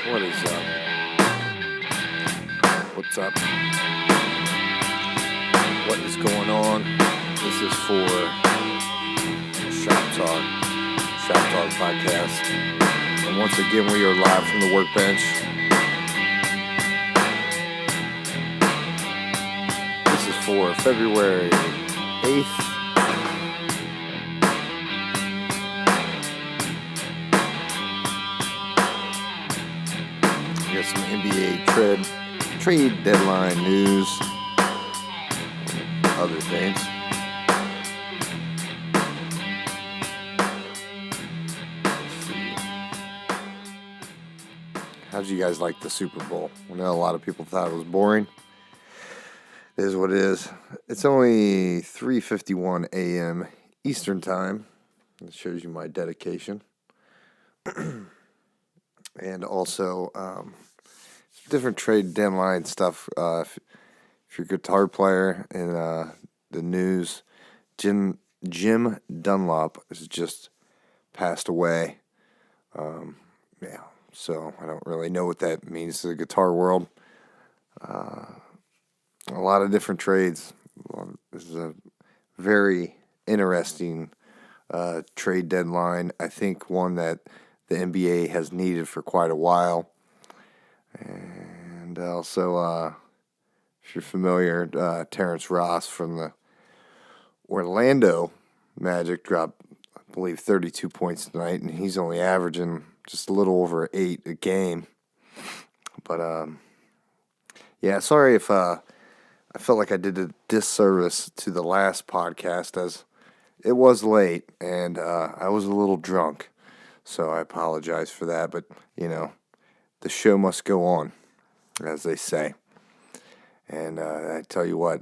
What is up? What's up? What is going on? This is for Shop Talk podcast. And once again, we are live from the workbench. This is for February 8th. We got some NBA trade deadline news, other things. Let's see. How did you guys like the Super Bowl? I know a lot of people thought it was boring. It is what it is. It's only 3:51 a.m. Eastern Time. It shows you my dedication. And also, different trade deadline stuff. If you're a guitar player in the news, Jim Dunlop has just passed away. So I don't really know what that means to the guitar world. A lot of different trades. This is a very interesting trade deadline. I think one that the NBA has needed for quite a while. And also, if you're familiar, Terrence Ross from the Orlando Magic dropped, I believe, 32 points tonight, and he's only averaging just a little over 8 a game. But, sorry if I felt like I did a disservice to the last podcast, as it was late, and I was a little drunk. So I apologize for that, but, the show must go on, as they say. And I tell you what,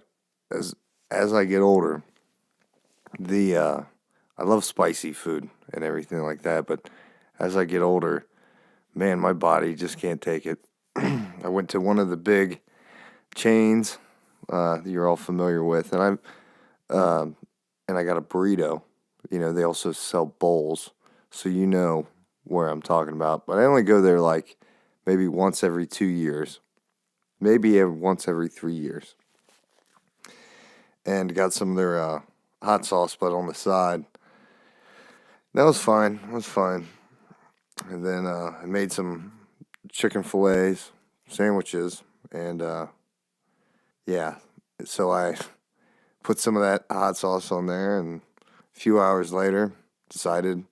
as I get older, I love spicy food and everything like that, but as I get older, man, my body just can't take it. I went to one of the big chains that you're all familiar with, and I got a burrito. They also sell bowls, so you know where I'm talking about. But I only go there like maybe once every 2 years, maybe once every 3 years. And got some of their hot sauce, but on the side. That was fine. It was fine. And then I made some chicken fillets, sandwiches, and so I put some of that hot sauce on there, and a few hours later decided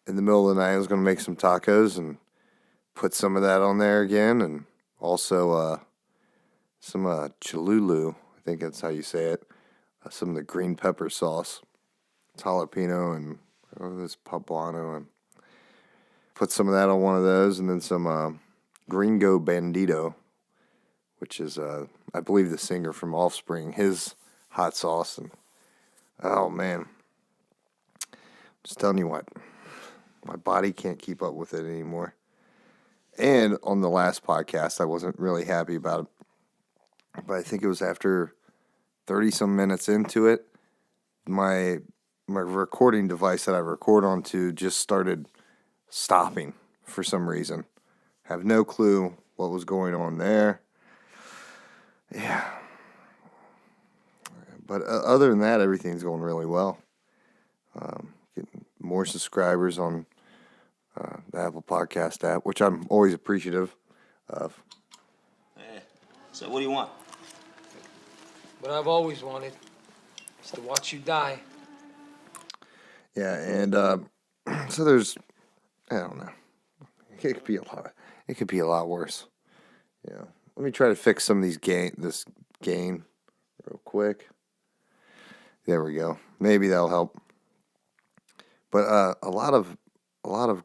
in the middle of the night I was going to make some tacos and put some of that on there again, and also some Cholulu, I think that's how you say it, some of the green pepper sauce. It's jalapeno and this poblano, and put some of that on one of those, and then some Gringo Bandito, which is, I believe, the singer from Offspring, his hot sauce. And oh man, just telling you what, my body can't keep up with it anymore. And on the last podcast, I wasn't really happy about it, but I think it was after 30-some minutes into it, my recording device that I record onto just started stopping for some reason. Have no clue what was going on there. Yeah. But other than that, everything's going really well. Getting more subscribers on the Apple Podcast app, which I'm always appreciative of. Hey, so what do you want? What I've always wanted is to watch you die. Yeah, and so there's, I don't know. It could be a lot worse. Let me try to fix some of these this gain real quick. There we go. Maybe that'll help. But a lot of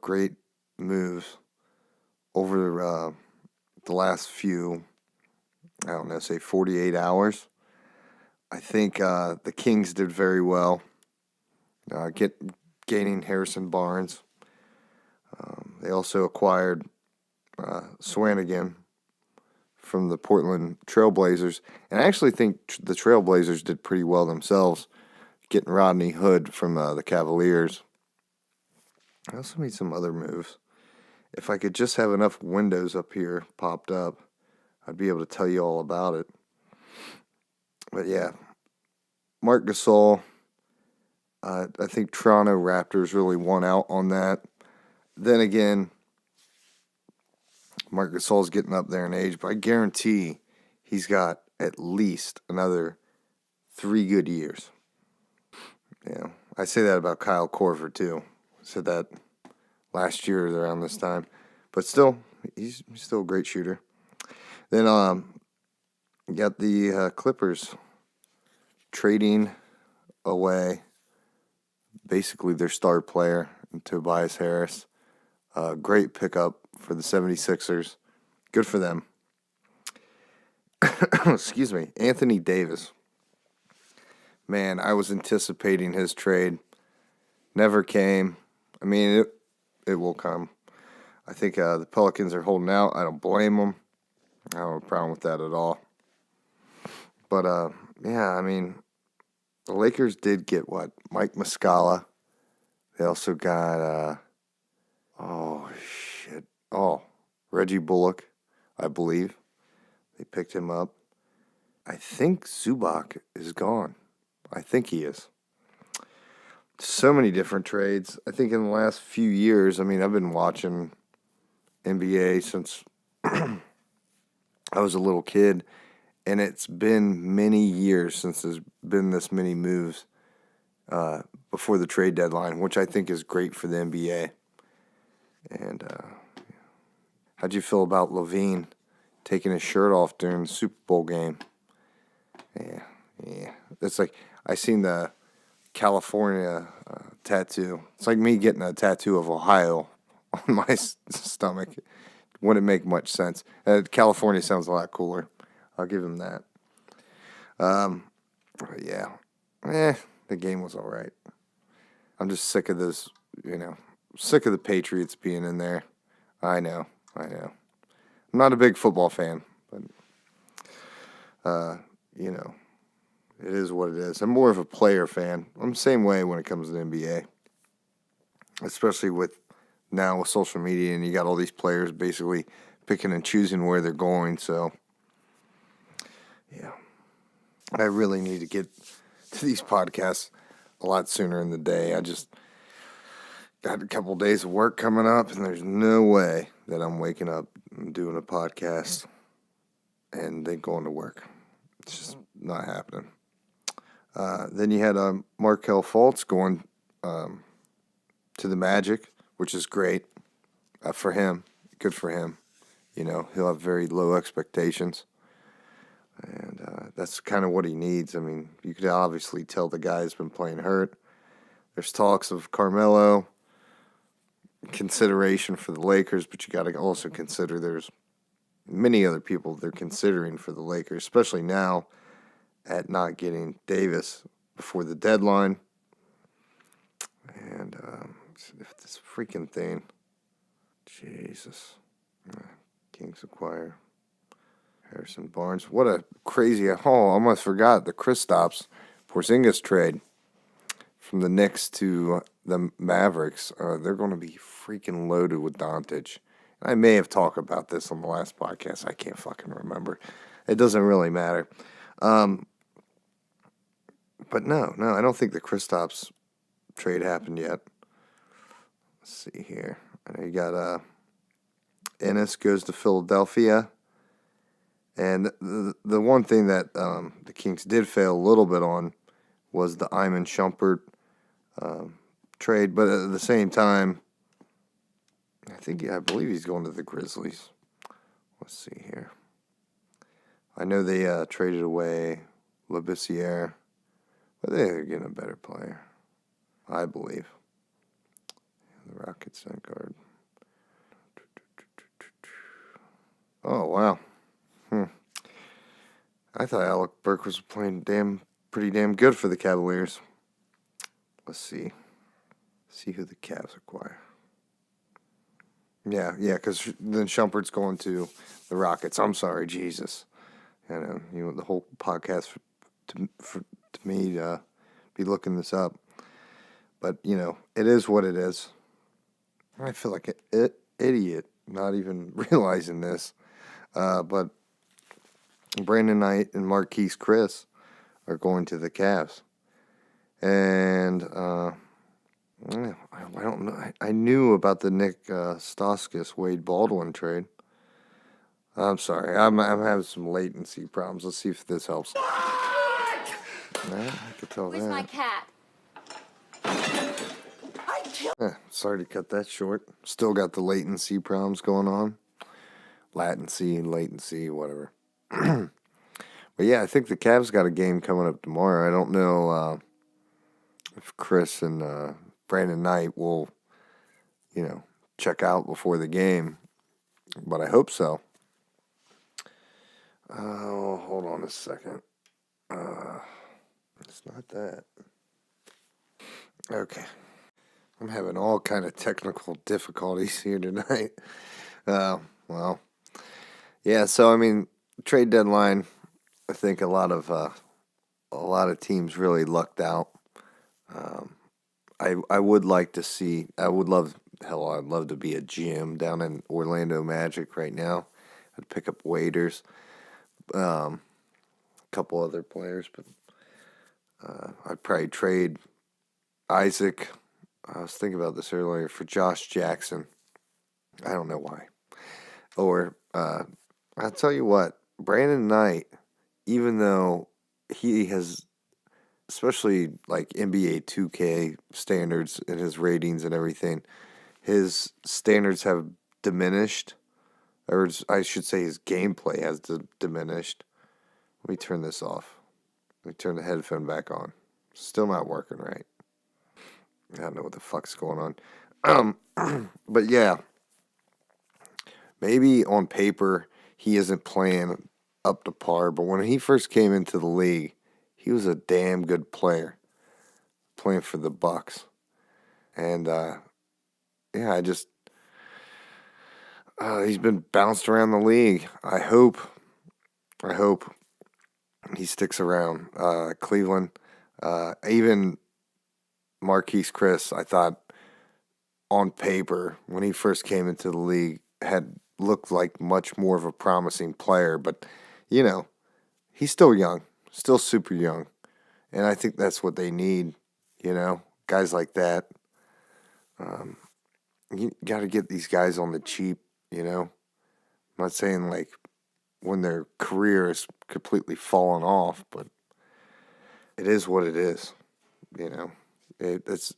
great moves over the last few, I don't know, say 48 hours. I think the Kings did very well. Gaining Harrison Barnes. They also acquired Swanigan from the Portland Trailblazers. And I actually think the Trailblazers did pretty well themselves, getting Rodney Hood from the Cavaliers. I also made some other moves. if I could just have enough windows up here popped up, I'd be able to tell you all about it. But yeah, Marc Gasol, I think Toronto Raptors really won out on that. Then again, Marc Gasol's getting up there in age, but I guarantee he's got at least another 3 good years. Yeah, I say that about Kyle Korver too. I said that last year around this time, but still, he's still a great shooter. Then you got the Clippers trading away basically their star player, Tobias Harris. Great pickup for the 76ers. Good for them. Excuse me. Anthony Davis. Man, I was anticipating his trade. Never came. I mean, it will come. I think the Pelicans are holding out. I don't blame them. I don't have a problem with that at all. But, yeah, I mean, the Lakers did get what? Mike Muscala. They also got, Reggie Bullock, I believe. They picked him up. I think Zubac is gone. I think he is. So many different trades. I think in the last few years, I mean, I've been watching NBA since I was a little kid, and it's been many years since there's been this many moves before the trade deadline, which I think is great for the NBA. And how'd you feel about Levine taking his shirt off during the Super Bowl game? Yeah. It's like I seen the California tattoo. It's like me getting a tattoo of Ohio on my stomach. Wouldn't make much sense. California sounds a lot cooler. I'll give him that. Yeah. The game was all right. I'm just sick of this, sick of the Patriots being in there. I know. I'm not a big football fan, but, it is what it is. I'm more of a player fan. I'm the same way when it comes to the NBA, especially with social media, and you got all these players basically picking and choosing where they're going. So, yeah, I really need to get to these podcasts a lot sooner in the day. I just got a couple days of work coming up, and there's no way that I'm waking up and doing a podcast and then going to work. It's just not happening. Then you had Markelle Fultz going to the Magic, which is great for him. Good for him. He'll have very low expectations. And that's kind of what he needs. I mean, you could obviously tell the guy's been playing hurt. There's talks of Carmelo, consideration for the Lakers, but you got to also consider there's many other people they're considering for the Lakers, especially now at not getting Davis before the deadline. And if this freaking thing, Jesus, Kings acquire Harrison Barnes. What a crazy, I almost forgot the Kristaps Porzingis trade from the Knicks to the Mavericks. They're going to be freaking loaded with Doncic. I may have talked about this on the last podcast. I can't fucking remember. It doesn't really matter. But no, I don't think the Kristaps trade happened yet. Let's see here. I know you got Ennis goes to Philadelphia. And the one thing that the Kings did fail a little bit on was the Iman Shumpert trade. But at the same time, I believe he's going to the Grizzlies. Let's see here. I know they traded away Labissiere, but they're getting a better player, I believe. The Rockets sent guard. Oh, wow. I thought Alec Burke was playing pretty damn good for the Cavaliers. Let's see. See who the Cavs acquire. Yeah, because then Shumpert's going to the Rockets. I'm sorry, Jesus. The whole podcast to me to be looking this up. But, it is what it is. I feel like idiot, not even realizing this. But Brandon Knight and Marquise Chris are going to the Cavs. And I don't know. I knew about the Nick Stauskas Wade Baldwin trade. I'm sorry. I'm having some latency problems. Let's see if this helps. I could tell Where's that. my cat? Sorry to cut that short. Still got the latency problems going on. Latency, whatever. But yeah, I think the Cavs got a game coming up tomorrow. I don't know if Chris and Brandon Knight will, check out before the game, but I hope so. Oh, hold on a second. It's not that. Okay. I'm having all kind of technical difficulties here tonight. Well, yeah. So I mean, trade deadline. I think a lot of teams really lucked out. I would like to see. I'd love to be a GM down in Orlando Magic right now. I'd pick up waiters, a couple other players, but I'd probably trade Isaac. I was thinking about this earlier for Josh Jackson. I don't know why. Or I'll tell you what, Brandon Knight, even though he has, especially like NBA 2K standards and his ratings and everything, his standards have diminished, or I should say his gameplay has diminished. Let me turn this off. Let me turn the headphone back on. Still not working right. I don't know what the fuck's going on. But yeah, maybe on paper he isn't playing up to par, but when he first came into the league, he was a damn good player playing for the Bucks. And yeah, he's been bounced around the league. I hope he sticks around. Cleveland, even Marquise Chris, I thought on paper when he first came into the league had looked like much more of a promising player, but he's still young, still super young, and I think that's what they need. Guys like that. You got to get these guys on the cheap. I'm not saying like when their career is completely fallen off, but it is what it is. It's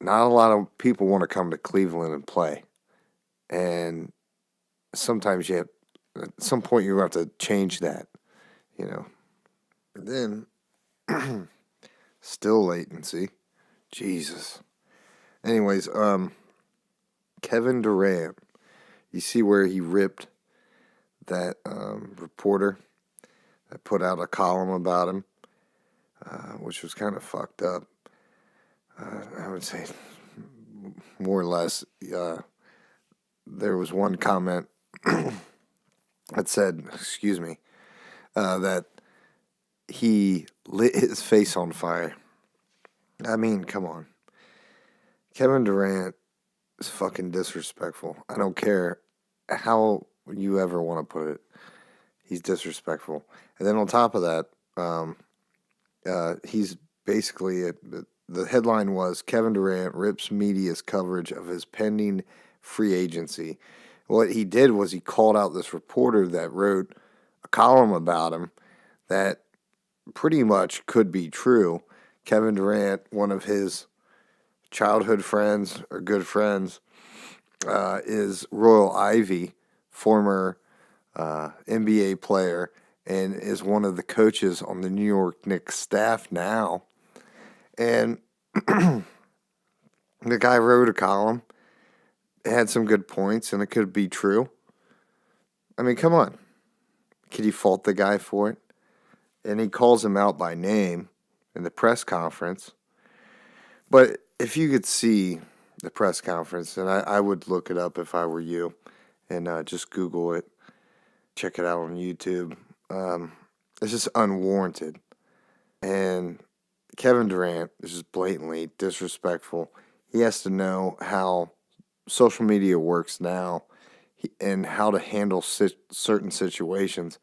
not a lot of people want to come to Cleveland and play, and sometimes at some point you have to change that. And then still latency, Jesus. Anyways, Kevin Durant, you see where he ripped that reporter that put out a column about him, which was kind of fucked up. I would say more or less. There was one comment that said, that he lit his face on fire. I mean, come on. Kevin Durant is fucking disrespectful. I don't care how you ever want to put it. He's disrespectful. And then on top of that, he's basically, the headline was, Kevin Durant rips media's coverage of his pending free agency. What he did was he called out this reporter that wrote a column about him that pretty much could be true. Kevin Durant, one of his childhood friends or good friends, is Royal Ivey, former NBA player, and is one of the coaches on the New York Knicks staff now. And the guy wrote a column. It had some good points, and it could be true. I mean, come on. Could you fault the guy for it? And he calls him out by name in the press conference. But if you could see the press conference, and I would look it up if I were you, and just Google it, check it out on YouTube. It's just unwarranted. And Kevin Durant is just blatantly disrespectful. He has to know how social media works now and how to handle certain situations.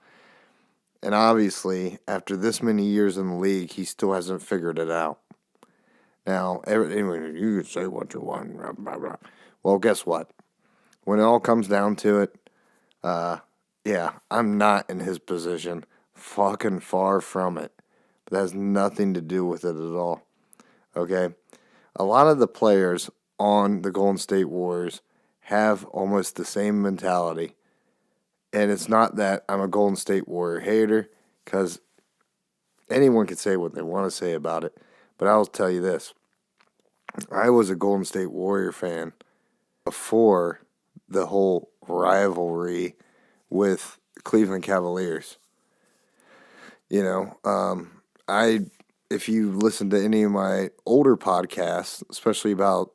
And obviously, after this many years in the league, he still hasn't figured it out. Now, anyway, you can say what you want, blah, blah, blah. Well, guess what? When it all comes down to it, yeah, I'm not in his position. Fucking far from it. But that has nothing to do with it at all. Okay? A lot of the players on the Golden State Warriors have almost the same mentality. And it's not that I'm a Golden State Warrior hater, because anyone can say what they want to say about it. But I'll tell you this. I was a Golden State Warrior fan before the whole rivalry with Cleveland Cavaliers. You know, if you listen to any of my older podcasts, especially about,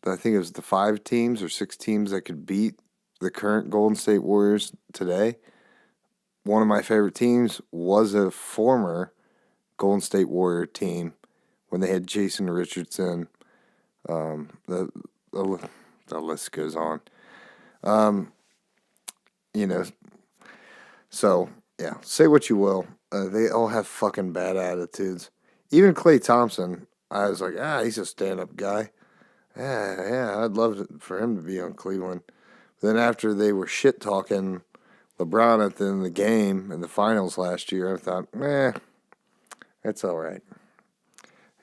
I think it was the 5 teams or 6 teams that could beat the current Golden State Warriors today, one of my favorite teams was a former Golden State Warrior team when they had Jason Richardson. The list goes on. You know, so yeah, say what you will. They all have fucking bad attitudes. Even Klay Thompson, I was like, he's a stand-up guy. Yeah, I'd love for him to be on Cleveland. But then after they were shit-talking LeBron at the end of the game in the finals last year, I thought, it's all right.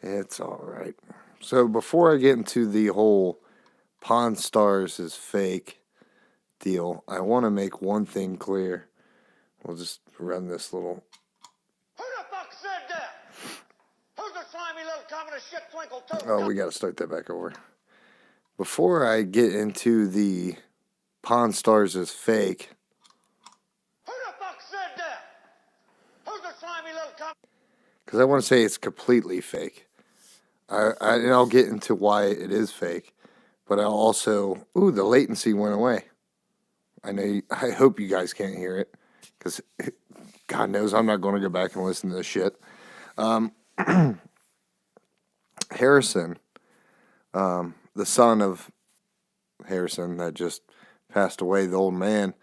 It's all right. So before I get into the whole Pawn Stars is fake deal, I want to make one thing clear. We'll just run this little... Who the fuck said that? Who's the slimy little common shit twinkle toad? Oh, we got to start that back over. Before I get into the Pawn Stars is fake... Who the fuck said that? Who's the slimy little common... Because I want to say it's completely fake. And I'll get into why it is fake. But I'll also... Ooh, the latency went away. I hope you guys can't hear it. Because God knows I'm not going to go back and listen to this shit. Harrison, the son of Harrison that just passed away, the old man.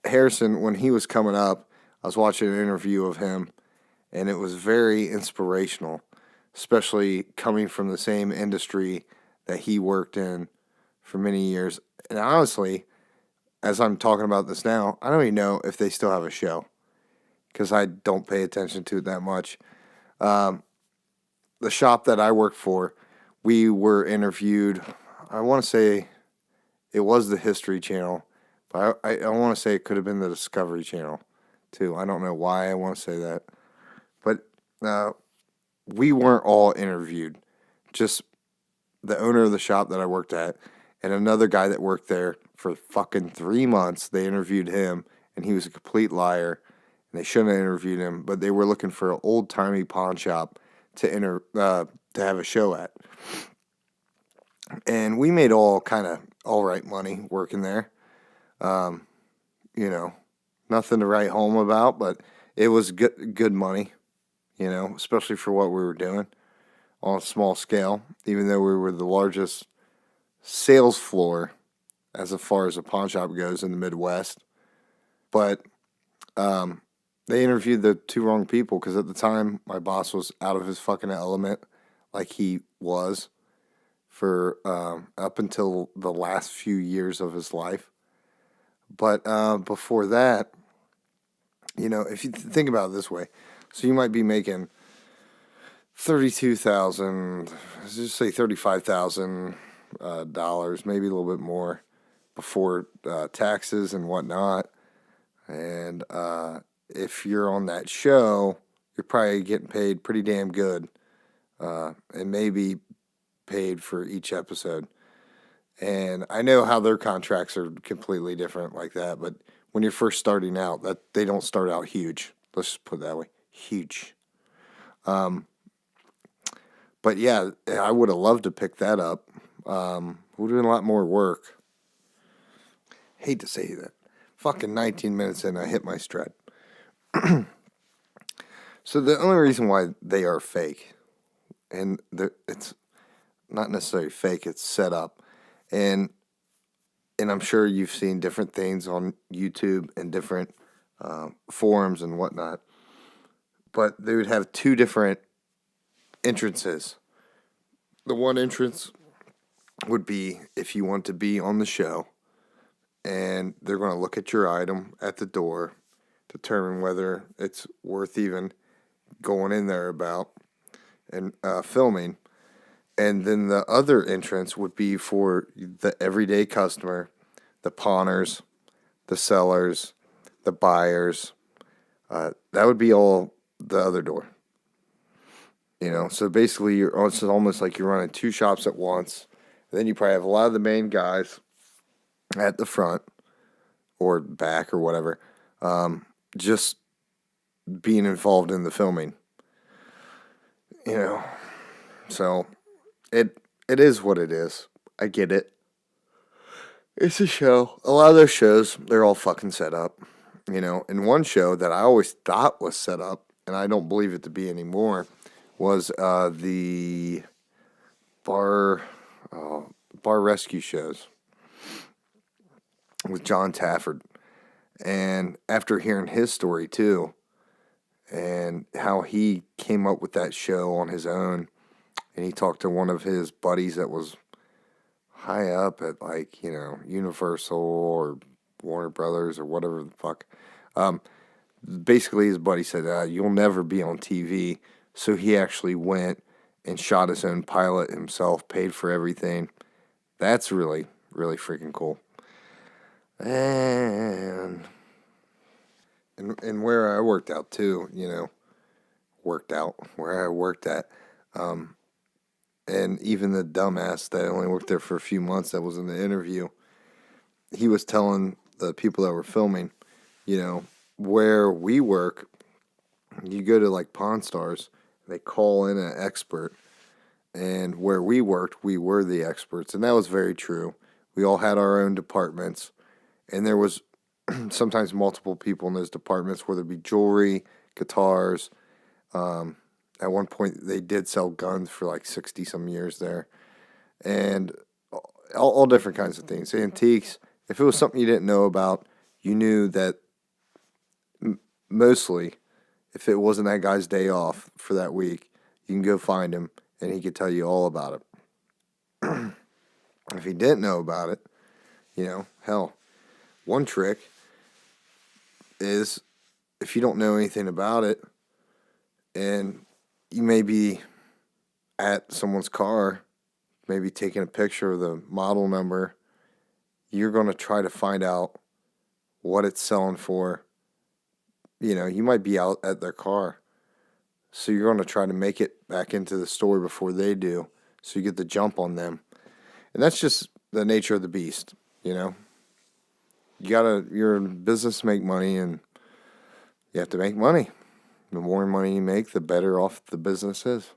Harrison, when he was coming up, I was watching an interview of him, and it was very inspirational, especially coming from the same industry that he worked in for many years. And honestly, as I'm talking about this now, I don't even know if they still have a show, because I don't pay attention to it that much. The shop that I work for, we were interviewed, I want to say it was the History Channel, but I want to say it could have been the Discovery Channel too. I don't know why I want to say that. But we weren't all interviewed. Just the owner of the shop that I worked at and another guy that worked there for fucking 3 months. They interviewed him, and he was a complete liar, and they shouldn't have interviewed him. But they were looking for an old-timey pawn shop to have a show at. And we made all kind of all right money working there. Nothing to write home about, but it was good money, especially for what we were doing on a small scale, even though we were the largest sales floor as far as a pawn shop goes in the Midwest. But they interviewed the 2 wrong people, because at the time my boss was out of his fucking element, like he was for up until the last few years of his life. But before that, if you think about it this way, so you might be making $32,000, let's just say $35,000 maybe a little bit more before taxes and whatnot. And if you're on that show, you're probably getting paid pretty damn good, and maybe paid for each episode. And I know how their contracts are completely different like that, but when you're first starting out, that they don't start out huge. Let's just put it that way. Huge. But yeah, I would have loved to pick that up. Would have been a lot more work. Hate to say that. Fucking 19 minutes in, I hit my stride. So the only reason why they are fake, and it's not necessarily fake, it's set up. And and I'm sure you've seen different things on YouTube and different forums and whatnot, but they would have two different entrances. The one entrance would be if you want to be on the show, and they're going to look at your item at the door, determine whether it's worth even going in there about and filming. And then the other entrance would be for the everyday customer, the pawners, the sellers, the buyers. That would be all the other door. So basically it's almost like you're running two shops at once. And then you probably have a lot of the main guys at the front or back or whatever, just being involved in the filming. So it is what it is. I get it. It's a show. A lot of those shows, they're all fucking set up. And one show that I always thought was set up, and I don't believe it to be anymore, was the bar rescue shows with John Tafford. And after hearing his story too, and how he came up with that show on his own, and he talked to one of his buddies that was high up at Universal or Warner Brothers or whatever the fuck. Basically his buddy said, you'll never be on TV. So he actually went and shot his own pilot himself, paid for everything. That's really, really freaking cool. And where I worked out too, where I worked at. And even the dumbass that only worked there for a few months that was in the interview, he was telling the people that were filming, where we work, you go to like Pawn Stars, they call in an expert, and where we worked, we were the experts, and that was very true. We all had our own departments, and there was sometimes multiple people in those departments, whether it be jewelry, guitars. At one point, they did sell guns for like 60-some years there, and all different kinds of things. Antiques. If it was something you didn't know about, you knew that mostly, if it wasn't that guy's day off for that week, you can go find him, and he could tell you all about it. If he didn't know about it, hell, one trick is if you don't know anything about it, and you may be at someone's car, maybe taking a picture of the model number, you're going to try to find out what it's selling for. You might be out at their car, so you're going to try to make it back into the store before they do, so you get the jump on them. And that's just the nature of the beast, you're in business to make money, and you have to make money. The more money you make, the better off the business is.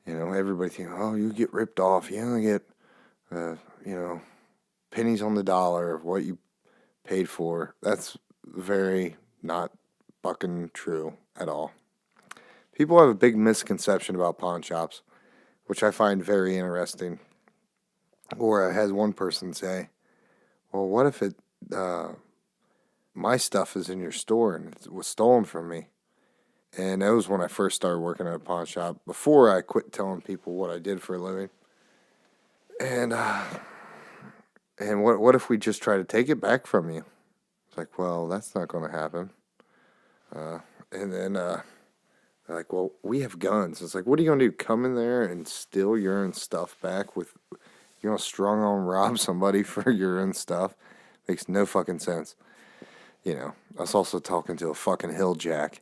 Everybody thinks, you get ripped off. You only get, pennies on the dollar of what you paid for. That's very not fucking true at all. People have a big misconception about pawn shops, which I find very interesting. Or I had one person say, well, what if my stuff is in your store and it was stolen from me? And that was when I first started working at a pawn shop, before I quit telling people what I did for a living. And what if we just try to take it back from you? It's like, well, that's not going to happen. And then they're like, well, we have guns. It's like, what are you going to do? Come in there and steal your own stuff back with, strong arm rob somebody for your own stuff? Makes no fucking sense. I was also talking to a fucking hill jack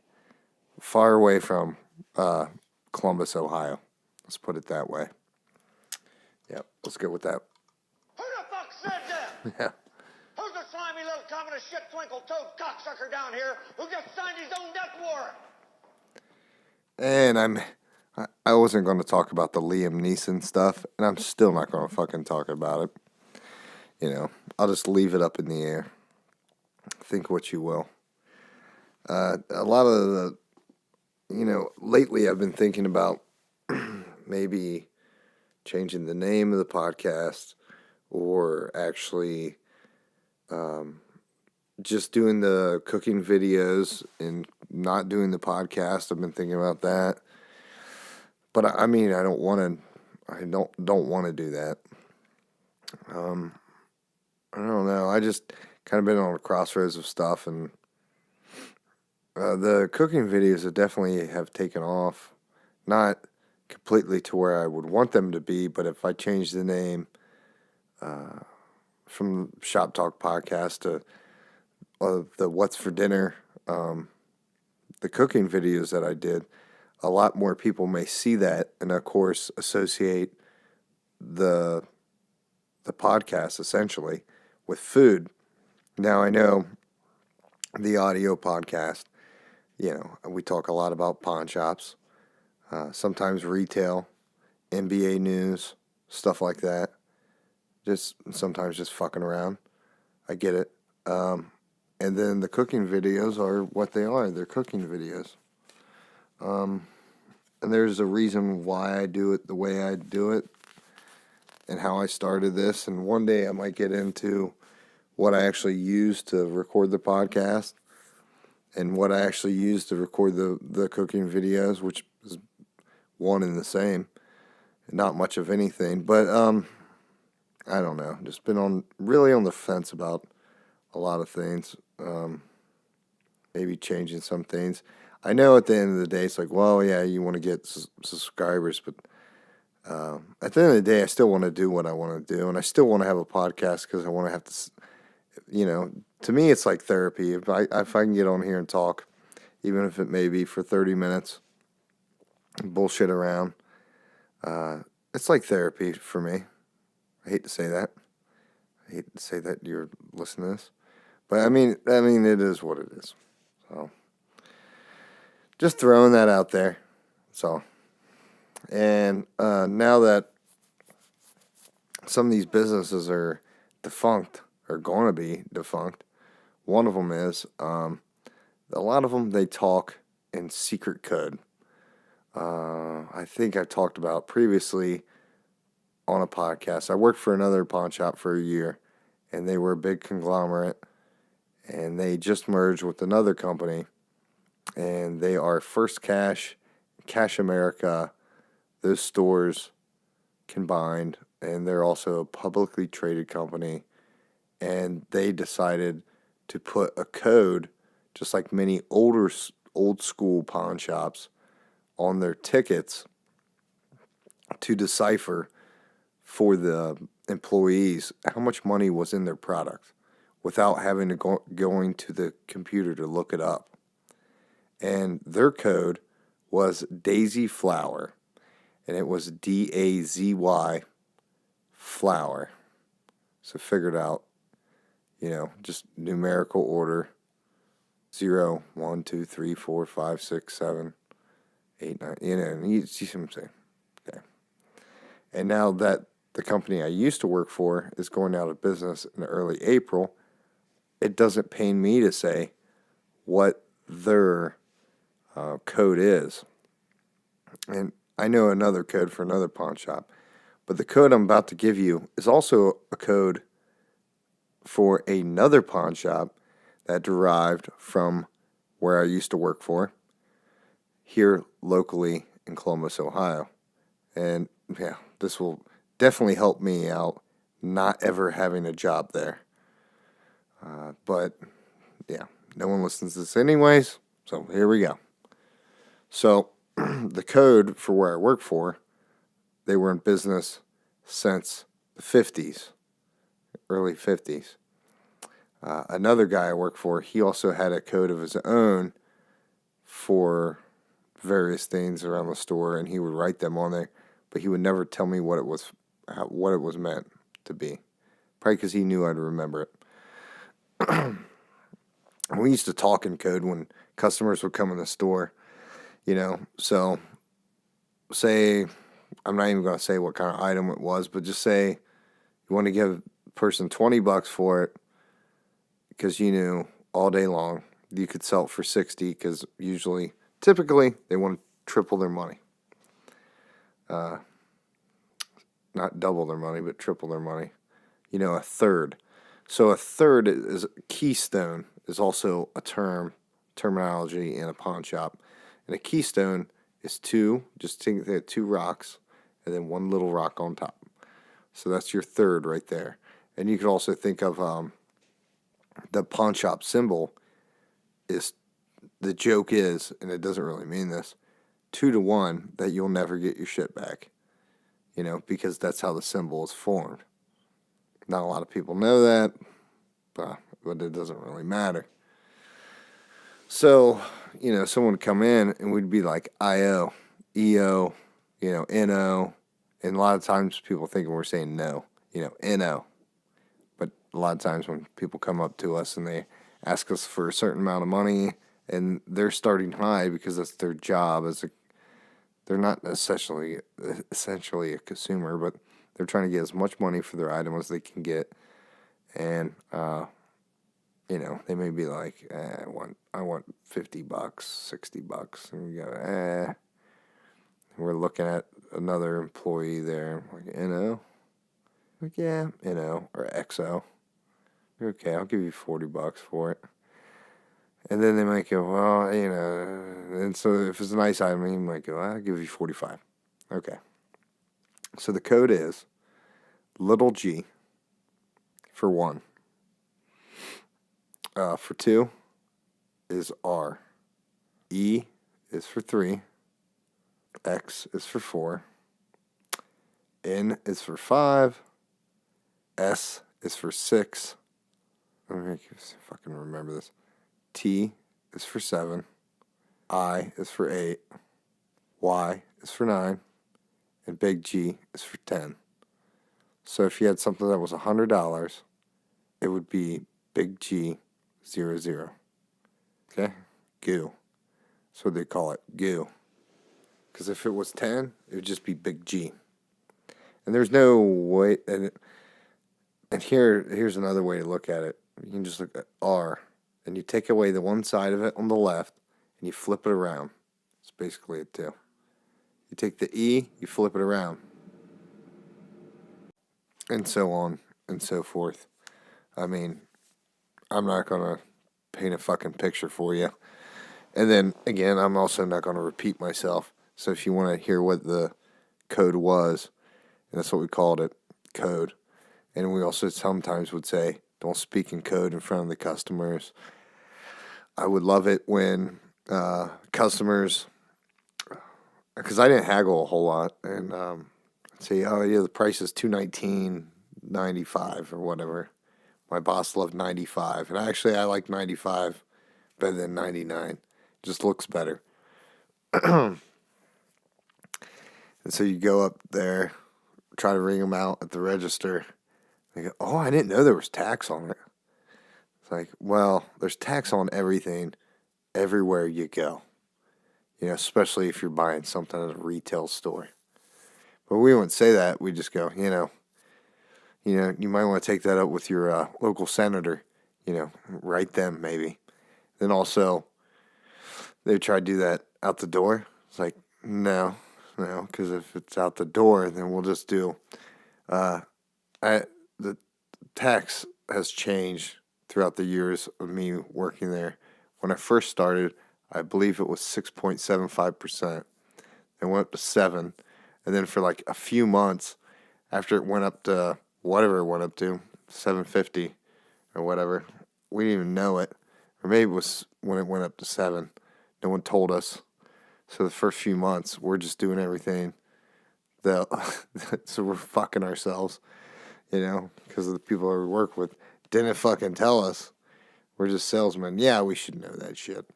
far away from Columbus, Ohio. Let's put it that way. Yep, let's go with that. Who the fuck said that? Yeah. Who's the slimy little communist shit twinkle-toed cocksucker down here who just signed his own death warrant? And I wasn't going to talk about the Liam Neeson stuff, and I'm still not going to fucking talk about it. I'll just leave it up in the air. Think what you will. A lot of the, lately I've been thinking about maybe changing the name of the podcast or actually just doing the cooking videos and not doing the podcast. I've been thinking about that. But I mean, I don't want to do that. I don't know. I just kind of been on a crossroads of stuff, and the cooking videos definitely have taken off. Not completely to where I would want them to be, but if I change the name from Shop Talk Podcast to the What's for Dinner, the cooking videos that I did, a lot more people may see that and, of course, associate the podcast essentially with food. Now, I know the audio podcast, we talk a lot about pawn shops, sometimes retail, NBA news, stuff like that. Just sometimes just fucking around. I get it. And then the cooking videos are what they are. They're cooking videos. And there's a reason why I do it the way I do it and how I started this. And one day I might get into what I actually use to record the podcast and what I actually use to record the cooking videos, which is one and the same. Not much of anything. But I don't know. Just been really on the fence about a lot of things. Maybe changing some things. I know at the end of the day, it's like, well, yeah, you want to get subscribers, but at the end of the day, I still want to do what I want to do, and I still want to have a podcast because I want to have to, to me, it's like therapy. If I can get on here and talk, even if it may be for 30 minutes, bullshit around, it's like therapy for me. I hate to say that. I hate to say that you're listening to this, but I mean, it is what it is. So. Just throwing that out there. So, and now that some of these businesses are defunct, or going to be defunct, one of them is, a lot of them, they talk in secret code. I think I talked about previously on a podcast. I worked for another pawn shop for a year, and they were a big conglomerate, and they just merged with another company. And they are First Cash, Cash America, those stores combined, and they're also a publicly traded company. And they decided to put a code, just like many old school pawn shops, on their tickets to decipher for the employees how much money was in their product without having to go into the computer to look it up. And their code was Daisy Flower, and it was DAZY flower. So figured out, just numerical order: 0, 1, 2, 3, 4, 5, 6, 7, 8, 9. And you see what I'm saying? Okay. And now that the company I used to work for is going out of business in early April, it doesn't pain me to say what their code is. And I know another code for another pawn shop, but the code I'm about to give you is also a code for another pawn shop that derived from where I used to work for here locally in Columbus, Ohio. And yeah, this will definitely help me out not ever having a job there. But yeah, no one listens to this anyways, so here we go. So, the code for where I work for, they were in business since the 50s, early 50s. Another guy I work for, he also had a code of his own for various things around the store, and he would write them on there, but he would never tell me what it was meant to be. Probably because he knew I'd remember it. We used to talk in code when customers would come in the store. So say, I'm not even going to say what kind of item it was, but just say you want to give a person $20 for it because you knew all day long you could sell it for $60 because typically they want to triple their money. Not double their money, but triple their money. a third. So a third is keystone is also a terminology in a pawn shop. And a keystone is just think they had two rocks and then one little rock on top. So that's your third right there. And you could also think of the pawn shop symbol is, the joke is, and it doesn't really mean this, 2-to-1 that you'll never get your shit back. Because that's how the symbol is formed. Not a lot of people know that, but it doesn't really matter. So, someone would come in and we'd be like IO, EO, NO. And a lot of times people think we're saying no, NO. But a lot of times when people come up to us and they ask us for a certain amount of money and they're starting high because that's their job they're not essentially a consumer, but they're trying to get as much money for their item as they can get. And, they may be like, I want $50, $60. And we go, We're looking at another employee there. Like, NO? Like, yeah, NO or XO. Okay, I'll give you $40 for it. And then they might go, well, and so if it's a nice item, you might go, I'll give you $45. Okay. So the code is little g for 1. For 2 is R. E is for 3. X is for 4. N is for 5. S is for 6. Let me make you fucking remember this. T is for 7. I is for 8. Y is for 9. And big G is for 10. So if you had something that was $100, it would be big G 00. Okay? Goo. That's what they call it. Goo. Because if it was 10, it would just be big G. And there's no way. And here's another way to look at it. You can just look at R. And you take away the one side of it on the left, and you flip it around. That's basically it, too. You take the E, you flip it around. And so on and so forth. I mean, I'm not going to paint a fucking picture for you. And then, again, I'm also not going to repeat myself. So if you want to hear what the code was, and that's what we called it, code. And we also sometimes would say, don't speak in code in front of the customers. I would love it when customers, because I didn't haggle a whole lot, and say, oh yeah, the price is $219.95 or whatever. My boss loved 95, and actually I like 95 better than 99. It just looks better. And so you go up there, try to ring them out at the register. They go, oh, I didn't know there was tax on it. It's like, well, there's tax on everything, everywhere you go. Especially if you're buying something at a retail store. But we wouldn't say that. We just go, you might want to take that up with your local senator. Write them maybe. Then also, they try to do that out the door. It's like, no, because if it's out the door, then we'll just do. The tax has changed throughout the years of me working there. When I first started, I believe it was 6.75%. It went up to 7%. And then for like a few months, after it went up to whatever it went up to, 750 or whatever, we didn't even know it. Or maybe it was when it went up to 7. No one told us. So the first few months, we're just doing everything. So we're fucking ourselves, because of the people that we work with didn't fucking tell us. We're just salesmen. Yeah, we should know that shit.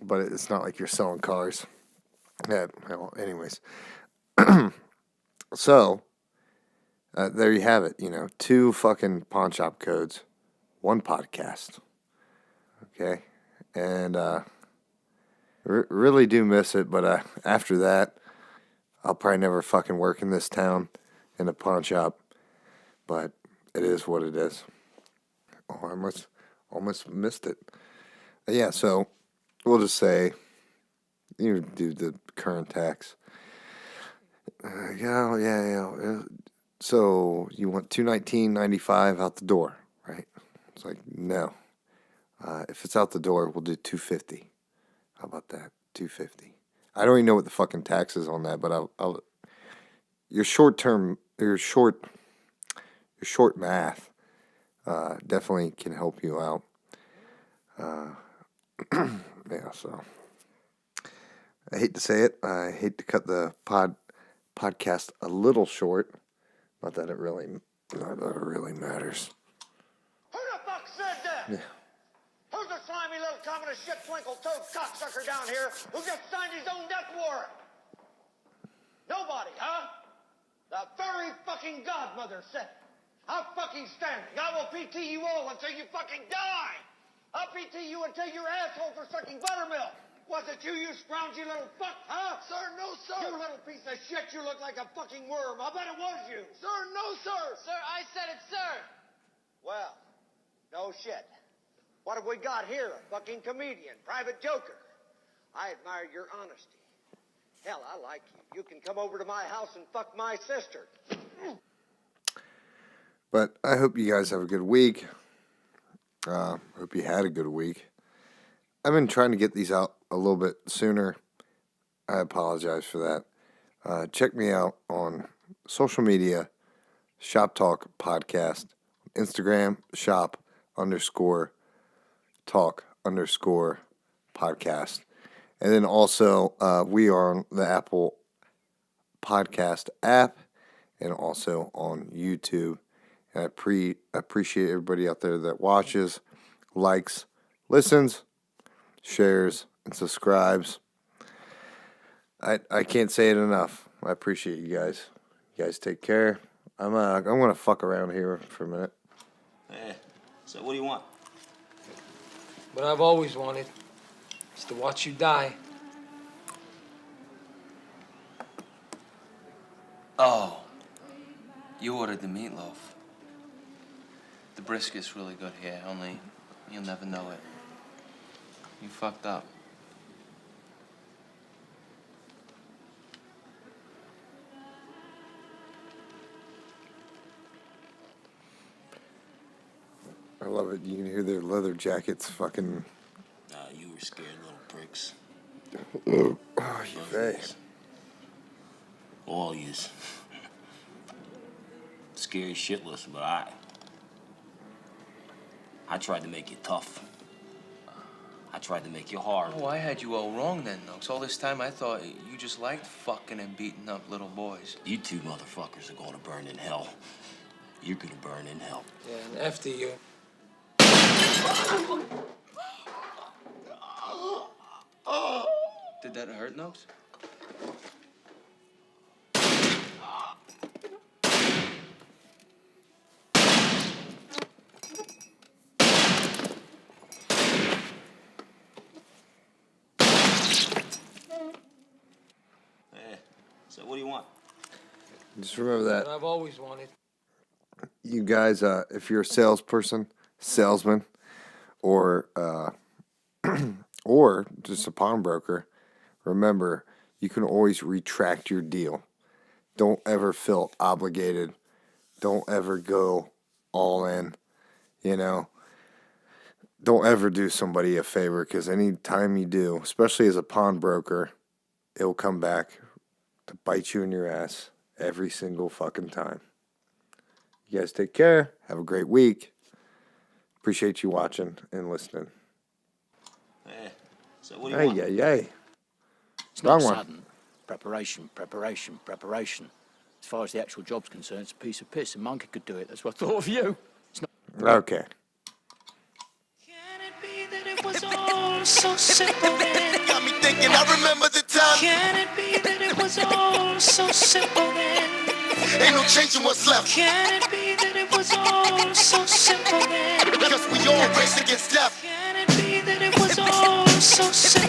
But it's not like you're selling cars. Yeah, well, anyways. So, there you have it. 2 fucking pawn shop codes, 1 podcast. Okay? And really do miss it, but after that, I'll probably never fucking work in this town in a pawn shop. But it is what it is. Oh, I almost missed it. Yeah, so we'll just say you do the current tax. Yeah. So you want $219.95 out the door, right? It's like, no. If it's out the door, we'll do $250. How about that? $250. I don't even know what the fucking tax is on that, but I'll your short math definitely can help you out. Yeah, so I hate to say it. I hate to cut the podcast a little short. Not that it really matters. Who the fuck said that? Yeah. Who's the slimy little communist shit twinkle-toed cocksucker down here who just signed his own death warrant? Nobody, huh? The very fucking godmother said it. I'm fucking standing. I will PT you all until you fucking die. I'll PT you until your asshole for sucking buttermilk. Was it you, you scroungy little fuck, huh? Sir, no, sir. You little piece of shit, you look like a fucking worm. I bet it was you. Sir, no, sir. Sir, I said it, sir. Well, no shit. What have we got here? A fucking comedian, private joker. I admire your honesty. Hell, I like you. You can come over to my house and fuck my sister. But I hope you guys have a good week. Hope you had a good week. I've been trying to get these out a little bit sooner. I apologize for that. Check me out on social media, Shop Talk Podcast, Instagram, shop_talk_podcast. And then also, we are on the Apple Podcast app and also on YouTube. And I appreciate everybody out there that watches, likes, listens, shares, and subscribes. I can't say it enough. I appreciate you guys. You guys take care. I'm gonna fuck around here for a minute. Hey, so what do you want? What I've always wanted is to watch you die. Oh, you ordered the meatloaf. The brisket's really good here, only you'll never know it. You fucked up. I love it. You can hear their leather jackets fucking. You were scared little pricks. Oh, you face. All yous. Scary shitless, but I tried to make you tough. I tried to make you hard. Oh, I had you all wrong then, Noakes. All this time I thought you just liked fucking and beating up little boys. You two motherfuckers are going to burn in hell. You're going to burn in hell. Yeah, and after you. Did that hurt, Noakes? Hey, so what do you want? Just remember that. What I've always wanted. You guys, if you're a salesman, or or just a pawnbroker, remember you can always retract your deal. Don't ever feel obligated. Don't ever go all in. You know, don't ever do somebody a favor, because any time you do, especially as a pawnbroker, it'll come back to bite you in your ass every single fucking time. You guys take care. Have a great week. Appreciate you watching and listening. Hey, so what do you want? Hey. It's not Wrong one. sudden. Preparation. As far as the actual job's concerned, it's a piece of piss. A monkey could do it. That's what I thought of you. It's not. Okay. Can it be that it was all so simple then? Got me thinking, I remember the time. Can it be that it was all so simple then? Ain't no changing what's left. Can it be that it was all so simple then? Because we all race against death. Can it be that it was all so simple?